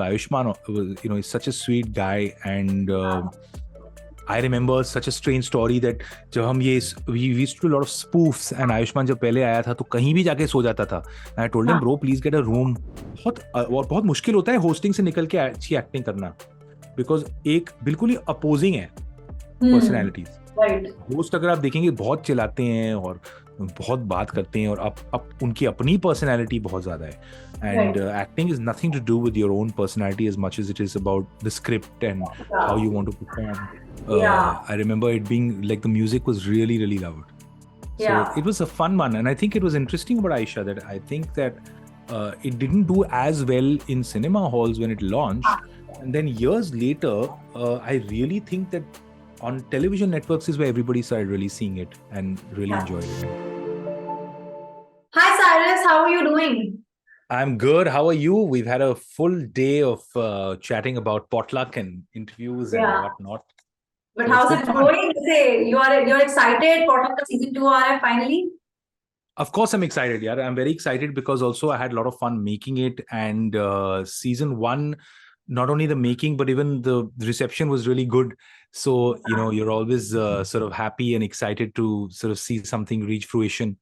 Ayushmann was, is such a sweet guy, and I remember such a strange story that जब हम ये we used to do a lot of spoofs, and Ayushmann जब पहले आया था तो कहीं भी जाके सो जाता था. And I told him, bro, please get a room. बहुत मुश्किल होता है होस्टिंग से निकल के अच्छी एक्टिंग करना, बिकॉज एक बिल्कुल ही अपोजिंग है पर्सनैलिटीज. होस्ट अगर आप देखेंगे बहुत चिल्लाते हैं और बहुत बात करते हैं, और अब उनकी अपनी पर्सनैलिटी बहुत ज्यादा है. And acting is nothing to do with your own personality as much as it is about the script and how you want to perform. I remember it being like the music was really, really loud. So it was a fun one, and I think it was interesting about Aisha that I think that it didn't do as well in cinema halls when it launched, and then years later, I really think that on television networks is where everybody started really seeing it and really enjoyed it. Hi Cyrus, how are you doing? I'm good. How are you? We've had a full day of chatting about Potluck and interviews and whatnot. But so how's it going? Say you're excited. Potluck season 2 aa raha hai finally. Of course, I'm excited. Yeah, I'm very excited because also I had a lot of fun making it, and season 1, not only the making but even the reception was really good. So you're always sort of happy and excited to sort of see something reach fruition.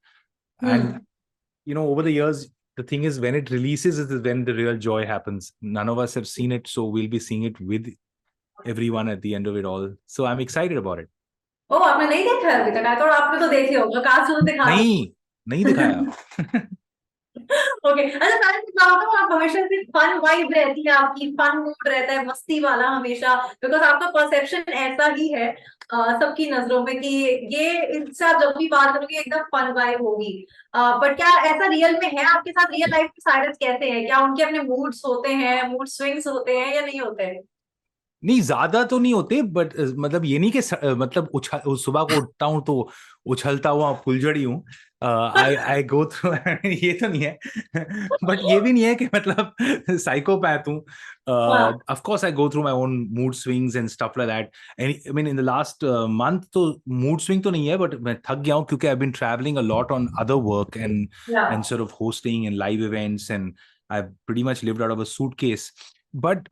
And over the years, the thing is, when it releases is when the real joy happens. None of us have seen it, so we'll be seeing it with everyone at the end of it all. So I'm excited about it. Oh, आपने नहीं देखा अभी तक? I thought आपने तो देख लिया होगा. काश तो दिखा. नहीं दिखाया. Okay. अच्छा सारे बताओ तो आप हमेशा से फन वाइब रहती है आपकी, फन मूड रहता है, मस्ती वाला हमेशा, बिकॉज आपका परसेप्शन ऐसा ही है सबकी नजरों में कि ये इनसे आप जब भी बात करोगे एकदम फन वाइब होगी. बट क्या ऐसा रियल में है आपके साथ? रियल लाइफ में साइरस कैसे हैं? क्या उनके अपने मूड्स होते हैं, मूड स्विंग्स होते हैं या नहीं होते हैं? नहीं, ज्यादा तो नहीं होते, बट मतलब ये नहीं कि मतलब सुबह को उठता हूँ तो उछलता हुआ फुलझड़ी हूँ. आई गो थ्रू ये तो नहीं है. बट ये भी नहीं है कि मतलब साइकोपैथ हूँ. Of course I go through my own mood swings and stuff like that. And I mean in the last month तो मूड स्विंग तो नहीं है, बट मैं थक गया हूँ क्योंकि I have been travelling a lot on other work and sort of hosting and live events, and I have pretty much lived out of a suitcase. But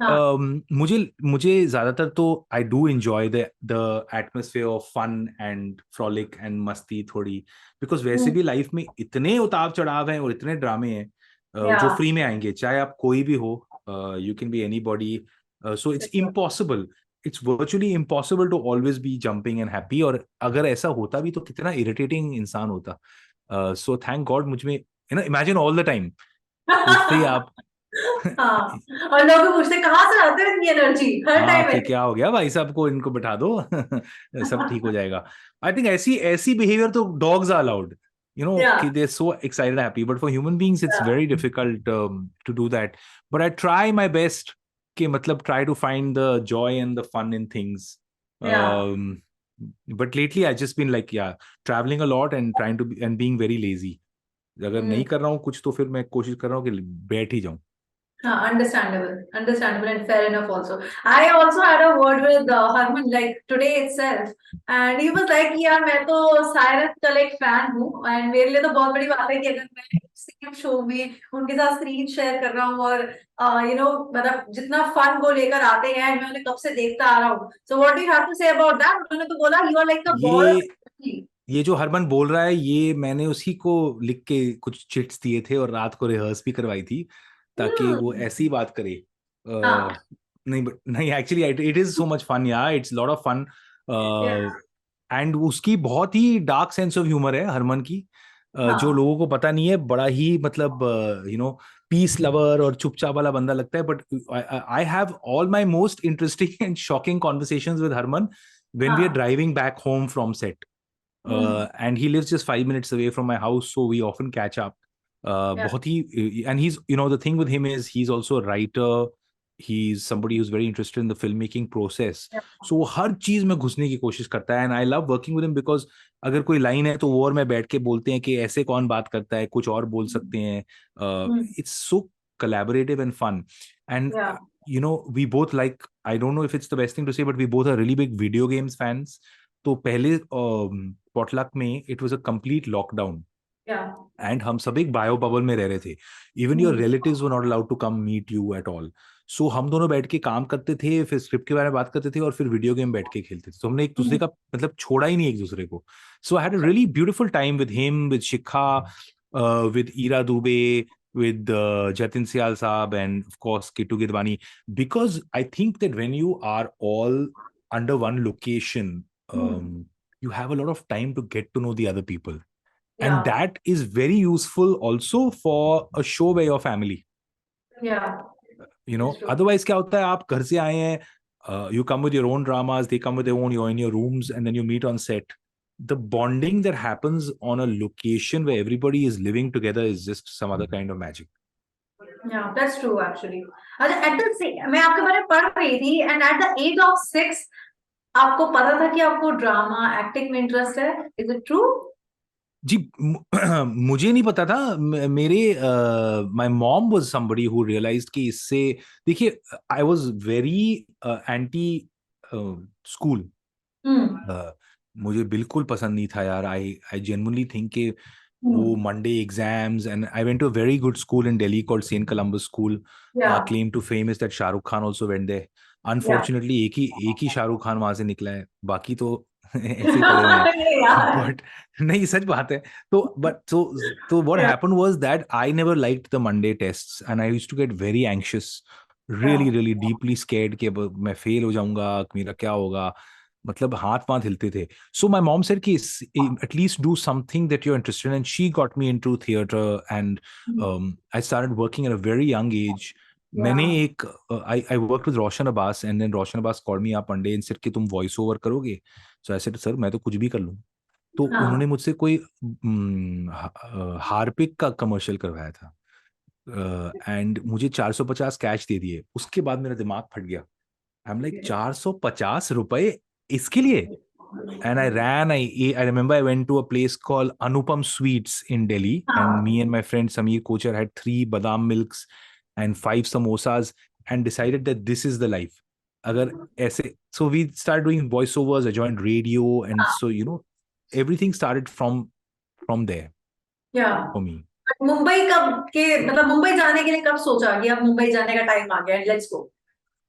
मुझे ज्यादातर तो I do enjoy the atmosphere of fun and frolic and मस्ती थोड़ी, because वैसे भी life में इतने उतार चढ़ाव हैं और इतने ड्रामे हैं जो फ्री में आएंगे, चाहे आप कोई भी हो. You can be anybody, so it's impossible, it's virtually impossible to always be jumping and happy. और अगर ऐसा होता भी तो कितना इरिटेटिंग इंसान होता. सो थैंक गॉड मुझ में, इमेजिन ऑल द टाइम उठते आप हाँ. और लोग पूछते कहाँ से आते हैं इतनी एनर्जी हर टाइम कि क्या हो गया भाई साहब को, इनको बिठा दो. सब ठीक हो जाएगा. आई थिंक ऐसी बिहेवियर तो डॉग्स आर अलाउड, कि they're so excited and happy, but for human beings it's very difficult to do that. But I try my best कि मतलब try to find the joy and the fun in things. But lately I've just been like traveling a lot and trying to and being very lazy. अगर नहीं कर रहा हूँ कुछ तो फिर मैं कोशिश कर रहा हूँ कि बैठ ही जाऊं. Understandable and fair enough also. I also had a word with Harman like today itself, and he was like यार मैं तो साइरस का एक फैन हूँ, and मेरे लिए तो बहुत बड़ी बात है कि अगर मैं सेम शो में उनके साथ स्क्रीन शेयर कर रहा हूँ और मतलब जितना फन वो लेकर आते हैं, मैं उन्हें कब से देखता आ रहा हूँ. So what do you have to say about that? उन्होंने तो बोला you are like a ball. ये जो हरमन बोल रहा है, ये मैंने उसी को लिख के कुछ चिट्स दिए थे और रात को रिहर्स भी करवाई थी ताकि वो ऐसी बात करे. नहीं actually it is so much fun. It's lot of fun. And उसकी बहुत ही डार्क सेंस ऑफ ह्यूमर है हरमन की, जो लोगों को पता नहीं है. बड़ा ही मतलब पीस लवर और चुपचाप वाला बंदा लगता है. But I have all my most interesting and shocking conversations with Harman when we are driving back home from set. And he lives just 5 minutes away from my house, so we often catch up. बहुत ही, and he's, the thing with him is he's also a writer. He's somebody who's very interested in the filmmaking process. So वो हर चीज में घुसने की कोशिश करता है, and I love working with him because अगर कोई लाइन है तो वो और मैं बैठ के बोलते हैं कि ऐसे कौन बात करता है, कुछ और बोल सकते हैं. It's so collaborative and fun. And we both like, I don't know if it's the best thing to say, but we both are really big video games fans. तो पहले पॉटलक में it was a complete lockdown. And हम सब एक bio bubble में रह रहे थे. Even your relatives were not allowed to come meet you at all. सो हम दोनों बैठ के काम करते थे, फिर स्क्रिप्ट के बारे में बात करते थे, और फिर वीडियो गेम बैठ के खेलते थे। तो हमने एक दूसरे का मतलब छोड़ा ही नहीं एक दूसरे को। So I had a really beautiful time with him, with Shikha, with Ira Dubey, with Jatin Sial Saab, and of course Kitu Gidwani. Because I think that when you are all under one location, you have a lot of time to get to know the other people. And Yeah, that is very useful also for a show where you're family. yeah, it's true. Otherwise क्या होता है, आप घर से आए हैं, you come with your own dramas, they come with their own, you're in your rooms, and then you meet on set. The bonding that happens on a location where everybody is living together is just some other kind of magic. Yeah, that's true actually. अच्छा, at the मैं आपके बारे में पढ़ रही थी, and at the age of 6 आपको पता था कि आपको ड्रामा एक्टिंग में इंटरेस्ट है? Is it true? जी, मुझे नहीं पता था। मेरे my mom was somebody who realised कि इससे, देखिए, I was very anti school. मुझे बिल्कुल पसंद नहीं था यार। आई जेन्युइनली थिंक कि वो Monday exams, and I went to a very good school in Delhi called saint Columbus school. Yeah, claim to fame is that Shahrukh Khan also went there. yeah. Unfortunately एक ही शाहरुख खान वहां से निकला है, बाकी तो ऐसे ही पड़े हुए हैं। अरे यार. बट नहीं, सच बात है। तो what Yeah, happened was that I never liked the Monday tests, and I used to get very anxious, really yeah, really deeply scared कि अब मैं फेल हो जाऊंगा, मेरा क्या होगा, मतलब हाथ पांव हिलते थे। सो माय मॉम सेड कि at least do something that you are interested, and she got me into theatre, and I started working at a very young age. मैंने yeah. एक I I work with Roshan Abbas, and then Roshan Abbas called me up one day and said कि तुम voice over करोगे। सो I said sir मैं तो कुछ भी कर लूँ। तो हाँ, उन्होंने मुझसे कोई हार्पिक का कमर्शियल करवाया था, एंड मुझे 450 कैश दे दिए। उसके बाद मेरा दिमाग फट गया। आई एम लाइक, 450 रुपए इसके लिए? And I ran. I remember I went to a place called Anupam Sweets in Delhi, and me हाँ, and my friend Sameer Kochar had 3 badam milks and 5 samosas, and decided that this is the life. Agar aise, so we started doing voiceovers. I joined radio, and so everything started from there yeah. for me. Mumbai कब के मतलब मुंबई जाने के लिए कब सोचा कि अब मुंबई जाने का टाइम आ गया, लेट्स गो?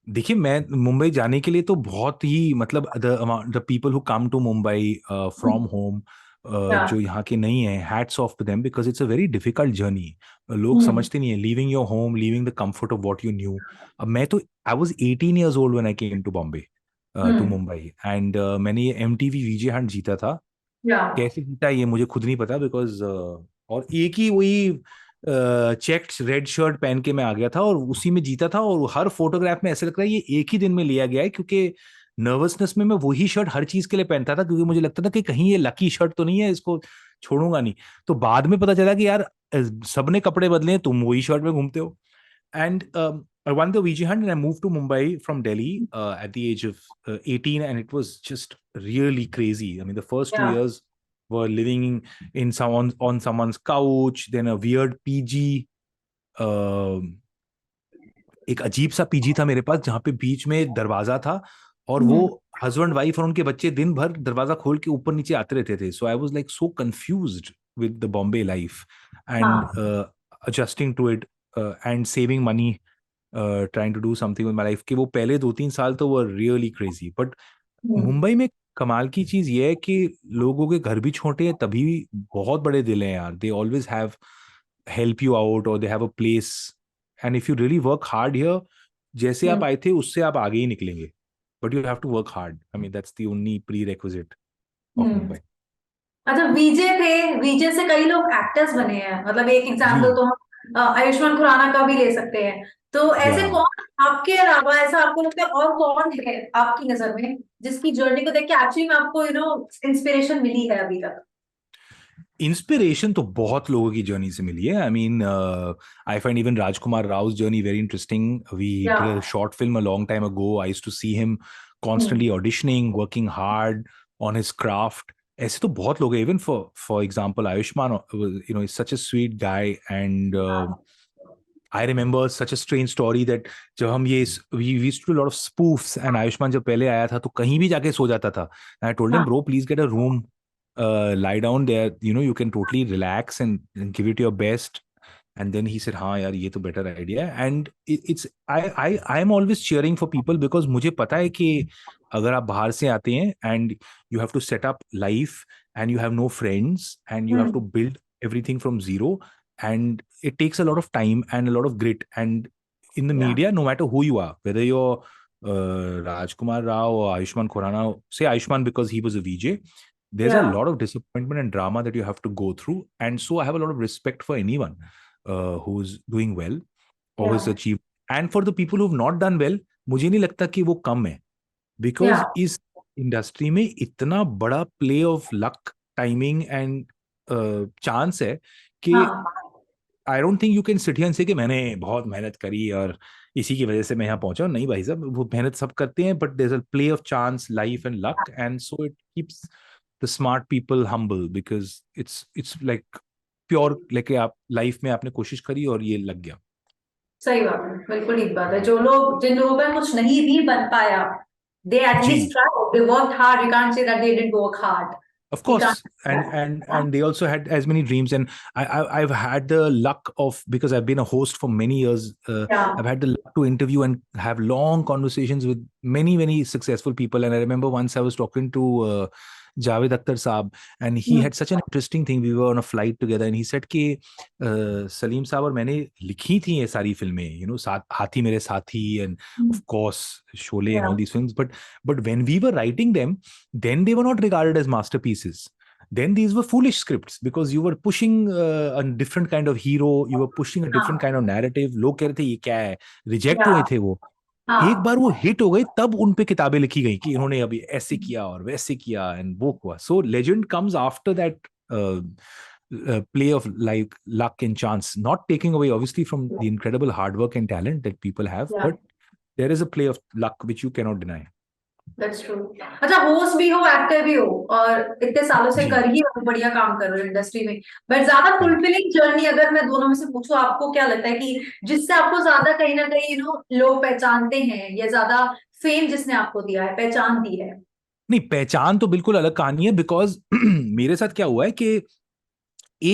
देखिए, मैं मुंबई जाने के लिए तो बहुत ही, मतलब the people who come to Mumbai from home, या. जो यहाँ के नहीं है, hats off to them, because it's a very difficult journey. लोग हम्म. समझते नहीं है, leaving your home, leaving the comfort of what you knew. अब मैं तो, I was 18 years old when I came to Bombay, to hmm. Mumbai, and मैंने ये MTV VJ Hunt जीता था। या. कैसे जीता ये मुझे खुद नहीं पता, बिकॉज और एक ही वही चेक्ड रेड शर्ट पहन के मैं आ गया था, और उसी में जीता था। और हर फोटोग्राफ में ऐसा लग रहा है ये एक ही दिन में लिया गया है, क्योंकि नर्वसनेस में मैं वही शर्ट हर चीज के लिए पहनता था, क्योंकि मुझे लगता था कि कहीं ये लकी शर्ट तो नहीं है, इसको छोड़ूंगा नहीं। तो बाद में पता चला कि यार सबने कपड़े बदले हैं, तुम वही शर्ट में घूमते हो। And I won the VG Hunt, and I moved to Mumbai from Delhi at the age of 18, and it was just really crazy. I mean, the first two या. years were living in someone on someone's couch, then a weird PG. Uh, एक अजीब सा PG था मेरे पास, जहाँ पे बीच में एक दरवाजा था, और वो हम्म. हस्बैंड वाइफ और उनके बच्चे दिन भर दरवाजा खोल के ऊपर नीचे आते रहते थे। So I was like so confused with the Bombay life, and हाँ. adjusting to it, and saving money, trying to do something with my life, कि वो पहले 2-3 साल तो वो रियली क्रेजी। बट हम्म. मुंबई में कमाल की चीज ये है कि लोगों के घर भी छोटे हैं, तभी बहुत बड़े दिल हैं यार। They always have help you out, और they have a place, and if you really work hard here, जैसे आप हम्म. आए थे उससे आप आगे ही निकलेंगे। But you have to work hard. I mean that's the only prerequisite of hmm. Mumbai. अच्छा, वीजे थे, वीजे से कई लोग एक्टर्स बने हैं, मतलब एक जी, एग्जाम्पल तो हम आयुष्मान खुराना का भी ले सकते हैं। तो या ऐसे कौन आपके अलावा, ऐसा आपको लगता है और कौन है आपकी नजर में जिसकी जर्नी को देख के एक्चुअली में आपको इंस्पिरेशन मिली है अभी तक? इंस्पिरेशन तो बहुत लोगों की जर्नी से मिली है। I mean, I find even Rajkumar Rao journey very interesting. We yeah. Did a short film a long time ago. I used to see him hmm. Constantly auditioning, working hard on his craft. ऐसे तो बहुत लोग हैं। Even for example Ayushmann, is such a sweet guy, and I remember such a strange story that जब हम ये we used to lot of spoofs, and Ayushman जब पहले आया था तो कहीं भी जाके सो जाता था। आई टोल्ड हिम, हाँ. Bro please get a room, lie down there, you can totally relax and give it your best. And then he said, हाँ यार ये तो better idea है. And it's I am always cheering for people because मुझे पता है कि अगर आप बाहर से आते हैं and you have to set up life and you have no friends and you have to build everything from zero, and it takes a lot of time and a lot of grit. And in the media, no matter who you are, whether you're Rajkumar Rao or Ayushmann Khurrana, say Ayushmann because he was a VJ, there's a lot of disappointment and drama that you have to go through. And so I have a lot of respect for anyone who's doing well or who's achieved. And for the people who've not done well, मुझे नहीं लगता कि वो कम है, because इस industry में इतना बड़ा play of luck, timing and chance है कि I don't think you can sit here and से कि मैंने बहुत मेहनत करी और इसी की वजह से मैं यहाँ पहुंचा. नहीं भाई साहब, वो मेहनत सब करते हैं, but there is a play of chance, life and luck, and so it keeps the smart people humble because it's like pure, लेके आप लाइफ में आपने कोशिश करी और ये लग गया. सही बात है, बिल्कुल ठीक बात है. जो लोग, जिन लोगों का कुछ नहीं भी बन पाया, they at least tried, they worked hard. You can't say that they didn't work hard. Of course, and they also had as many dreams, and I've had the luck of, because I've been a host for many years, I've had the luck to interview and have long conversations with many successful people. And I remember once I was talking to Javed Akhtar Saab, and he had such an interesting thing. We were on a flight together, and he said कि Salim Saab और मैंने लिखी थी ये सारी फिल्में, you know, हाथी मेरे साथी, and of course Sholay and all these films. But when we were writing them, then they were not regarded as masterpieces. Then these were foolish scripts because you were pushing a different kind of hero, you were pushing a different kind of narrative. लोग कह रहे थे ये क्या है, reject हुए थे वो. एक बार वो हिट हो गए, तब उन पे किताबें लिखी गई कि इन्होंने अभी ऐसे किया और वैसे किया, एंड वो हुआ. So legend comes after that play of like luck and chance, not taking away obviously from the incredible hard work and talent that people have, but there is a play of luck which you cannot deny. That's true. अच्छा, host भी हो, actor भी हो, और इतने सालों से कर ही बढ़िया काम कर रहे हो इंडस्ट्री में. बट ज्यादा फुलफिलिंग जर्नी अगर मैं दोनों में से पूछूं, आपको क्या लगता है कि जिससे आपको ज्यादा कहीं ना कहीं लोग पहचानते हैं, या ज्यादा फेम जिसने आपको दिया है, पहचान दी है? नहीं, पहचान तो बिल्कुल अलग कहानी है, बिकॉज मेरे साथ क्या हुआ है कि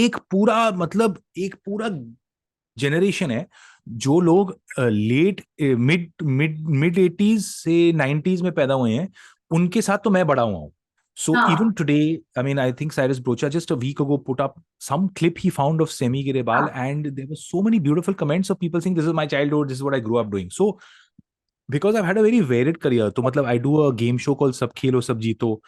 एक पूरा जनरेशन है जो लोग लेट मिड 80s से 90s में पैदा हुए हैं, उनके साथ तो मैं बड़ा हुआ हूँ. So even today, I mean, I think Cyrus Brocha just a week ago put up some clip he found of Semi Girebal, and there were so many beautiful comments of people saying, this is my childhood, this is what I grew up doing. So because I've had a very varied career, तो मतलब I do a game show called Sab Khelo Sab Jeeto.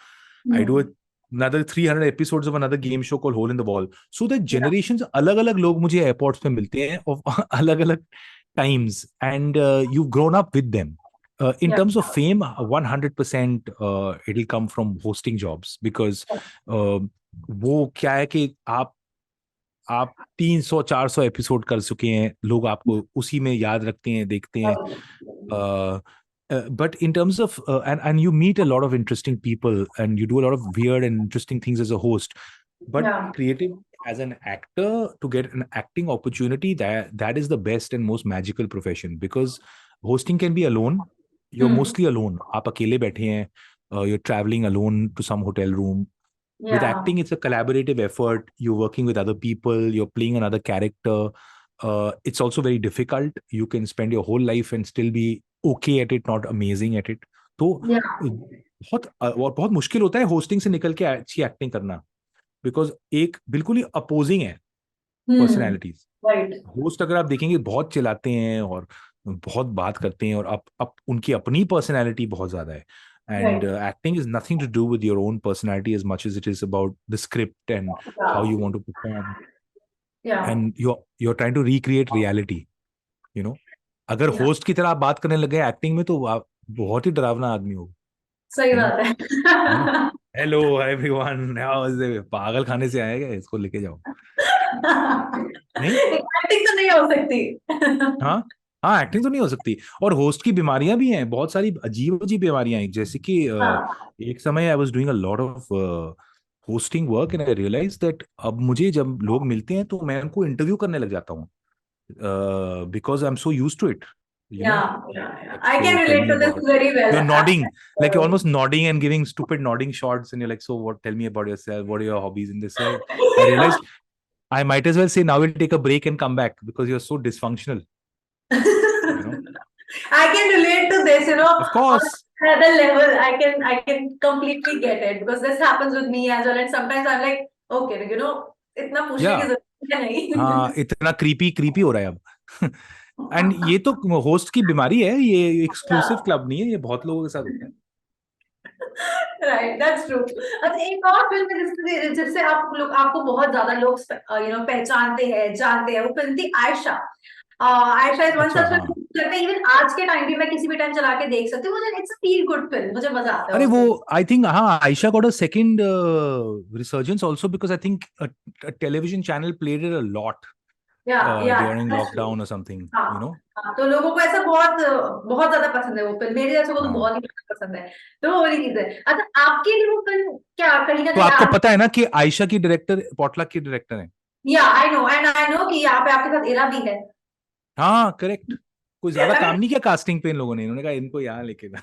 I do another 300 episodes of another game show called Hole in the Wall. So the generations, अलग-अलग लोग मुझे airports पे मिलते हैं of अलग-अलग times, and you've grown up with them. In terms of fame, 100% it'll come from hosting jobs, because वो क्या है कि आप 300-400 एपिसोड कर चुके हैं, लोग आपको उसी में याद रखते हैं, देखते हैं. But in terms of and you meet a lot of interesting people, and you do a lot of weird and interesting things as a host. But creative as an actor, to get an acting opportunity, that is the best and most magical profession, because hosting can be alone. You're mostly alone. आप अकेले बैठे हैं. You're traveling alone to some hotel room. With acting, it's a collaborative effort. You're working with other people. You're playing another character. It's also very difficult. You can spend your whole life and still be okay at it, not amazing at it. तो बहुत मुश्किल होता है hosting से निकल के अच्छी acting करना, बिकॉज एक बिल्कुल ही अपोजिंग है पर्सनैलिटीज. होस्ट अगर आप देखेंगे बहुत चिल्लाते हैं और बहुत बात करते हैं, और अब उनकी अपनी पर्सनैलिटी बहुत ज्यादा है. And acting is nothing to do with your own personality as much as it is about the script and how you want to perform. And you're trying to recreate reality, you know. अगर host की तरह आप बात करने लगे acting में, तो आप बहुत ही डरावना आदमी हो. सही बात है. हेलो एवरीवन, पागल खाने से आएगा, इसको लेके जाओ. नहीं, एक्टिंग तो नहीं हो सकती. हाँ, एक्टिंग तो नहीं हो सकती. और होस्ट की बीमारियां भी हैं, बहुत सारी अजीब बीमारियां हैं. जैसे कि एक समय I was doing a lot of hosting work, and I realise that अब मुझे जब लोग मिलते हैं तो मैं उनको इंटरव्यू करने लग जाता हूँ, because I'm so used to it. I can relate to this very well. You're nodding, like you're almost nodding and giving stupid nodding shots, and you're like, so what? Tell me about yourself. What are your hobbies in this? I realized I might as well say now we'll take a break and come back because you're so dysfunctional, you know. I can relate to this, Of on course. another level. I can completely get it because this happens with me as well. And sometimes I'm like, okay, इतना पूछने की Yeah. जरूरत है हाँ, नहीं. इतना creepy creepy हो रहा है अब. एंड ये तो होस्ट की बीमारी है, ये एक्सक्लूसिव Yeah. क्लब नहीं है, ये बहुत लोगों के साथ होता है. Right, that's true. अच्छा, एक और फिल्म है जिससे जिससे आपको बहुत ज्यादा लोग पहचानते हैं, जानते हैं. वो फिल्म थी आयशा. आयशा इज वन अच्छा, सच हाँ. लगता है इवन आज के टाइम भी मैं किसी भी टाइम चला के देख सकती हूँ. मुझे it's a feel good film. मुझे मजा आता है अरे उस वो फिल्म. आई थिंक, हाँ, Ayesha got a second resurgence also because I think a television channel played it a lot या या during that's true. lockdown or something, हाँ. you know. हाँ, तो लोगों को ऐसा बहुत बहुत ज्यादा पसंद है वो फिल्म. मेरे जैसे को तो हाँ. बहुत ही ज्यादा पसंद है. तो वो वाली चीज है. अच्छा, आपके लिए वो फिल्म क्या कहीं ना तो कहीं आपको आज. पता है ना कि आयशा की डायरेक्टर पॉटलक की डायरेक्टर है. या I know, and I know कि यहाँ पे आपके साथ इरा भी है. हाँ, करेक्ट. कोई ज्यादा I काम mean, नहीं किया कास्टिंग पे इन लोगों ने, इन्होंने कहा इनको यहाँ लेके ना.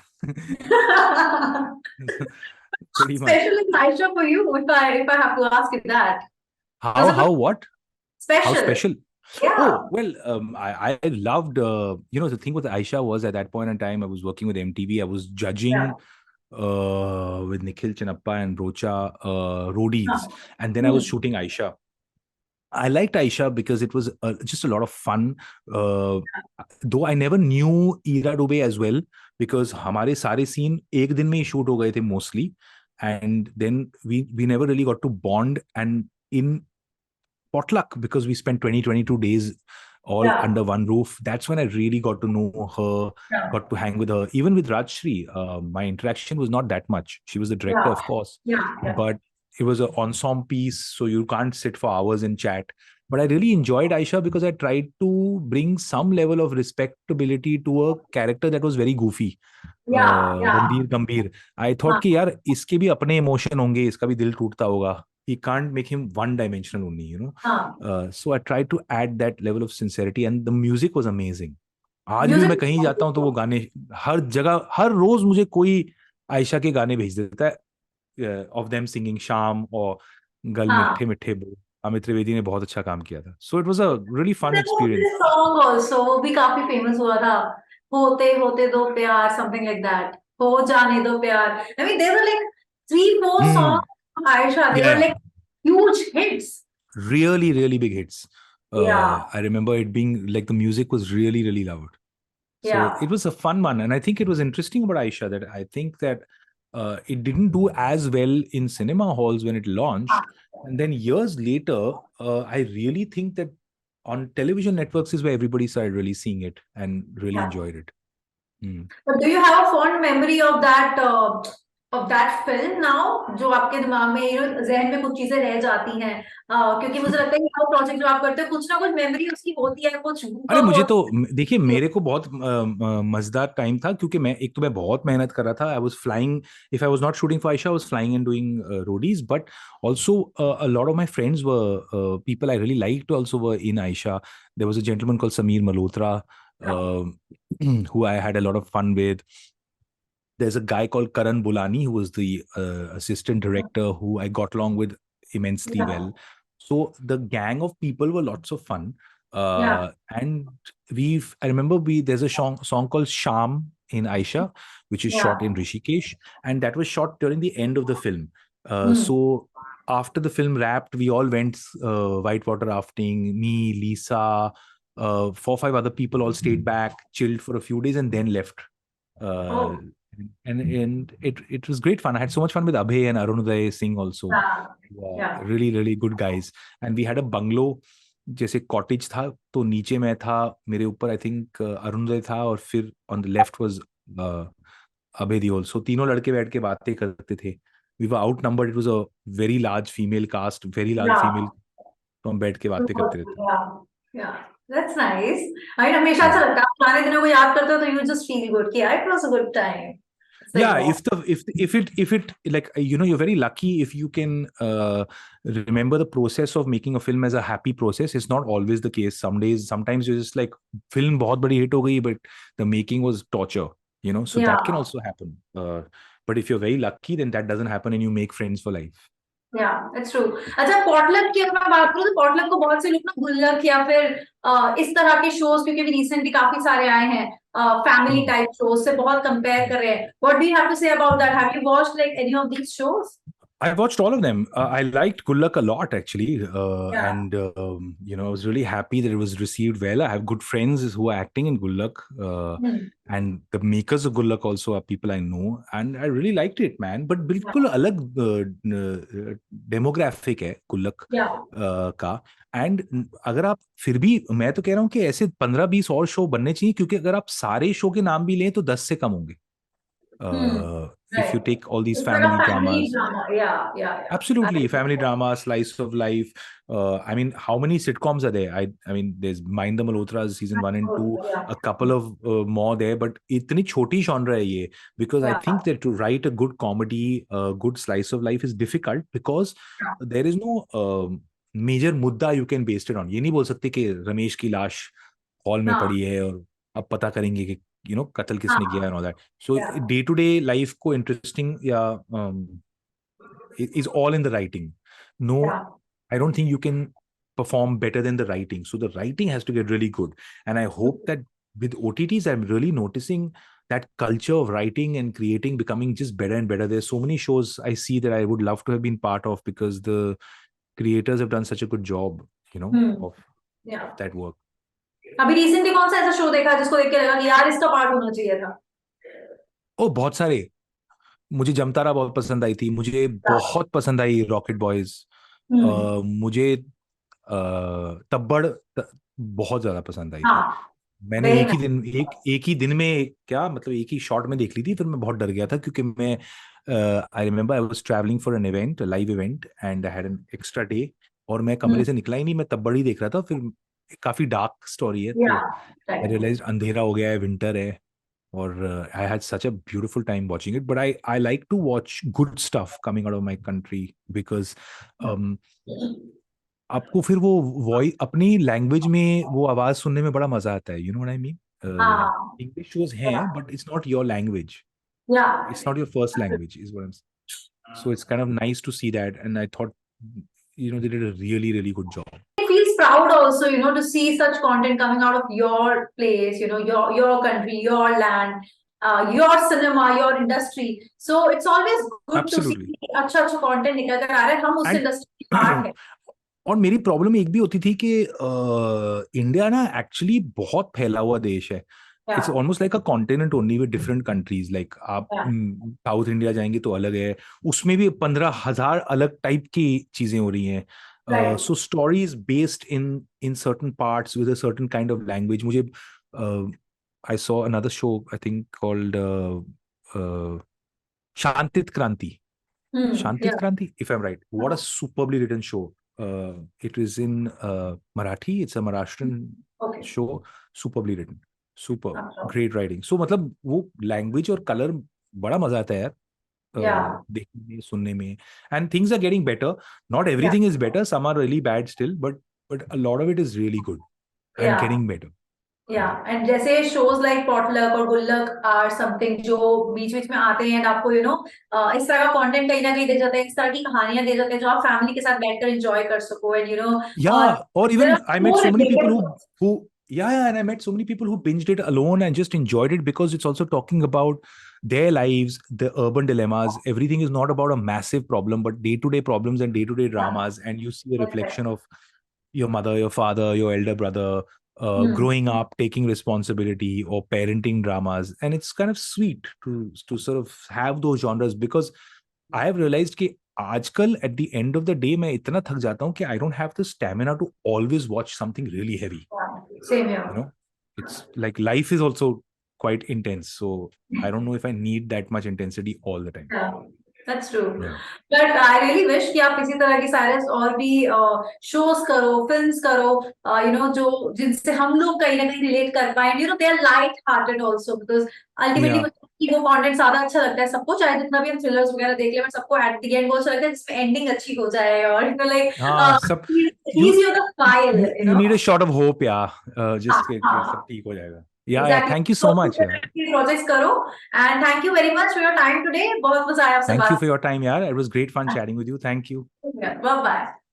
Pretty much. special is Aisha for you if I have to ask you that. Was it How what? How special? special? Yeah. Oh, well, I loved, the thing with Aisha was at that point in time, I was working with MTV. I was Yeah. judging with Nikhil Chinappa and Rocha Roadies. Huh. And then I was Hmm. shooting Aisha. I liked Aisha because it was just a lot of fun. Though I never knew Ira Dubey as well because हमारे सारे scene एक दिन में ही shoot हो गए थे mostly, and then we never really got to bond. And in Potluck, because we spent 22 days all Yeah. under one roof, that's when I really got to know her, Yeah. got to hang with her. Even with Rajshri, my interaction was not that much. She was the director, Yeah. of course, Yeah. Yeah. but it was an ensemble piece, so you can't sit for hours and chat. But I really enjoyed Aisha because I tried to bring some level of respectability to a character that was very goofy. Yeah. Yeah. Randhir गंभीर. I thought हाँ. कि यार इसके भी अपने emotion होंगे, इसका भी दिल टूटता होगा. He can't make him one dimensional only, you know. हाँ. So I tried to add that level of sincerity, and the music was amazing. आज भी मैं Music. कहीं जाता हूँ तो वो गाने हर जगह, हर रोज मुझे कोई आयशा के गाने भेज देता है, ऑफ देम सिंगिंग शाम और गल हाँ. मिठे मिठे बोल. अमित त्रिवेदी ने बहुत अच्छा काम किया था. So it was a really fun There was experience. this song also, वो भी काफी फेमस हुआ था. होते होते दो प्यार, something like that. हो जाने दो प्यार. I mean, there were like 3, 4 songs hmm. from Aisha. They were या. like huge hits. Really, really big hits. Yeah. I remember it being like the music was really, really loud. So Yeah. it was a fun one. And I think it was interesting about Aisha that I think that it didn't do as well in cinema halls when it launched. And then years later, I really think that on television networks is where everybody started really seeing it and really Yeah. enjoyed it. Mm. But do you have a fond memory of that film now? जो आपके दिमाग में जहन में कुछ चीजें रह जाती हैं. क्योंकि मुझे लगता है कि हर प्रोजेक्ट जो आप करते हो कुछ ना कुछ मेमोरी उसकी होती है, कुछ अरे मुझे बहुत. तो देखिए, मेरे को बहुत मजेदार टाइम था क्योंकि मैं एक तो मैं बहुत मेहनत कर रहा था. I was flying. If I was not shooting for Ayesha, I was flying and doing Roadies. But also a lot of my friends were people I really liked also were in Aisha. There was a gentleman called Sameer Malhotra, who I had a lot of fun with. There's a guy called Karan Bulani who was the assistant director who I got along with immensely Yeah. well. So the gang of people were lots of fun. Yeah. And I remember there's a song called Sham in Aisha, which is Yeah. shot in Rishikesh, and that was shot during the end of the film. Hmm. So after the film wrapped, we all went whitewater rafting. Me, Lisa, 4, 5 other people all stayed back, chilled for a few days, and then left. Oh. And it was great fun. I had so much fun with Abhay and Arunoday Singh also. Yeah. Yeah, Yeah. really, really good guys. And we had a bungalow, जैसे cottage था, तो नीचे मैं था, मेरे ऊपर I think Arunoday था, और फिर on the left was Abhay di also. तीनों लड़के बैठ के बातें करते थे. We were outnumbered. It was a very large female cast, very large Yeah. Female. तो हम बैठ के बातें करते रहते. Yeah. Yeah. That's nice. I mean, हमेशा Yeah. अच्छा लगता है. आप पुराने दिनों को याद करते हो तो you just feel good कि यार it was a good time. It's like, Yeah, wow. if it like, you're very lucky if you can remember the process of making a film as a happy process. It's not always the case. Sometimes you're just like, film बहुत बड़ी hit हो गई, but the making was torture, so that can Yeah. also happen. But if you're very lucky, then that doesn't happen and you make friends for life. It's true. अच्छा, potluck की अगर मैं बात करूँ तो पॉटलक को बहुत से लोग ना गुल्लक या फिर इस तरह के शोज, क्योंकि अभी रिसेंटली काफी सारे आए हैं फैमिली टाइप शोज, से बहुत कंपेयर कर रहे हैं। What do you have to say about that? Have you watched like any of these shows? I watched all of them. I liked Good Luck a lot, actually, या I was really happy that it was received well. I have good friends who are acting in Good Luck, and the makers of Good Luck also are people I know, and I really liked it, man. But बिल्कुल अलग demographic है Good Luck या का. And अगर आप फिर भी, मैं तो कह रहा हूँ कि ऐसे 15-20 और शो बनने चाहिए, क्योंकि अगर आप सारे शो के नाम भी लें तो 10 से कम होंगे. If you right, take all these it's like a family family dramas. Drama. या Absolutely, family drama, slice of life. I mean, how many sitcoms are there? I mean, there's Mind the Malhotras season 1 and 2, या a couple of more there, but इतनी छोटी genre है ये, because I या think that to write a good comedy, a good slice of life is difficult because there is no major मुद्दा you can base it on. ये नहीं बोल सकते कि रमेश की लाश हॉल में हाँ पड़ी है और अब पता करेंगे कि कत्ल किसने किया हाँ and all that. So या day to day life को interesting या is all in the writing. No, या I don't think you can perform better than the writing. So the writing has to get really good. And I hope that with OTTs, I'm really noticing that culture of writing and creating becoming just better and better. There's so many shows I see that I would love to have been part of because the creators have done such a good job, hmm of या that work. अभी recently कौन सा ऐसा show देखा जिसको देख के लगा कि यार इसका पार्ट होना चाहिए था? Oh, बहुत सारे. मुझे जमतारा बहुत पसंद आई थी. मुझे बहुत पसंद आई रॉकेट बॉयज. हम्म मुझे तब्बड़ बहुत ज्यादा पसंद आई थी. हाँ, मैंने वेरी एक ही दिन में, क्या मतलब, एक ही शॉट में देख ली थी. फिर मैं बहुत डर गया था क्योंकि मैं I remember I was travelling for an event, live event, and I had an extra day, और मैं कमरे नाइस। से निकला ही नहीं. मैं तब्बड़ ही देख रहा था. फिर काफी डार्क स्टोरी है, या तो आई राइट। रियलाइज अंधेरा हो गया है, विंटर है. Or I had such a beautiful time watching it. But I like to watch good stuff coming out of my country because um, आपको फिर वो वॉइस अपनी लैंग्वेज में वो आवाज सुनने में बड़ा मजा आता है. You know what I mean. हाँ इंग्लिश शोज हैं but it's not your language. या It's not your first language is what I'm saying. So it's kind of nice to see that, and I thought they did a really really good job. it feels proud also, to see such content coming out of your place, your country, your land, your cinema, your industry. So it's always good to see Absolutely. अच्छा अच्छा content निकल कर आ रहा है, हम उस And industry की part है। और मेरी प्रॉब्लम एक भी होती थी कि इंडिया ना एक्चुअली बहुत फैला हुआ देश है. या it's almost like a continent only with different countries. Like आप या साउथ इंडिया जाएंगे तो अलग है. उसमें भी 15,000 अलग टाइप की चीजें हो रही हैं. Right. So stories based in certain parts with a certain kind of language. मुझे I saw another show I think called Shantit Kranti. Yeah Shantit Kranti, if I'm right. What a superbly written show. It is in Marathi. It's a Maharashtrian okay. show. Superbly written. Super. अच्छा। Great writing. So मतलब वो language और color बड़ा मजा आता है यार. या देखने में, सुनने में. And things are getting better. Not या everything is better. Some are really bad still, but a lot of it is really good and या getting better. या एंड जैसे शोज लाइक पॉटलक और गुल्लक आर समथिंग जो बीच बीच में आते हैं, एंड आपको इस तरह का कंटेंट कहीं ना कहीं दे जाते हैं, इस तरह की कहानियां दे जाते हैं जो आप फैमिली के साथ बैठकर एंजॉय कर सको, and Yeah, or there even are I met more so many people relatable. who yeah, and I met so many people who binged it alone and just enjoyed it because it's also talking about their lives, the urban dilemmas. Everything is not about a massive problem, but day-to-day problems and day-to-day dramas, and you see a reflection of your mother, your father, your elder brother, hmm growing up, taking responsibility, or parenting dramas, and it's kind of sweet to sort of have those genres because I have realized कि आजकल at the end of the day मैं इतना थक जाता हूँ कि I don't have the stamina to always watch something really heavy. Same है। You know, it's like life is also quite intense, so I don't know if I need that much intensity all the time. That's true. Yeah. But I really wish कि आप इसी तरह की Cyrus और भी shows करो, films करो, जो जिनसे हम लोग कहीं ना कहीं रिलेट कर पाए, they are light hearted also, because ultimately Yeah. वो कंटेंट ज्यादा अच्छा लगता है सबको, चाहे जितना भी हम थ्रिलर्स वगैरह देख ले, बट सबको एट द एंड वो अच्छा लगता है जिसमें एंडिंग अच्छी हो जाए, और लाइक सब हीज your the file, you need a shot of hope, yeah. हाँ Just कि हाँ सब ठीक हो जाएगा. Yeah, thank you so much यार. प्रोजेक्ट्स करो and thank you very much for your time today. बहुत मजा आया आपसे Thank you बात. for your time यार. It was great fun chatting with you. Thank you. Bye bye.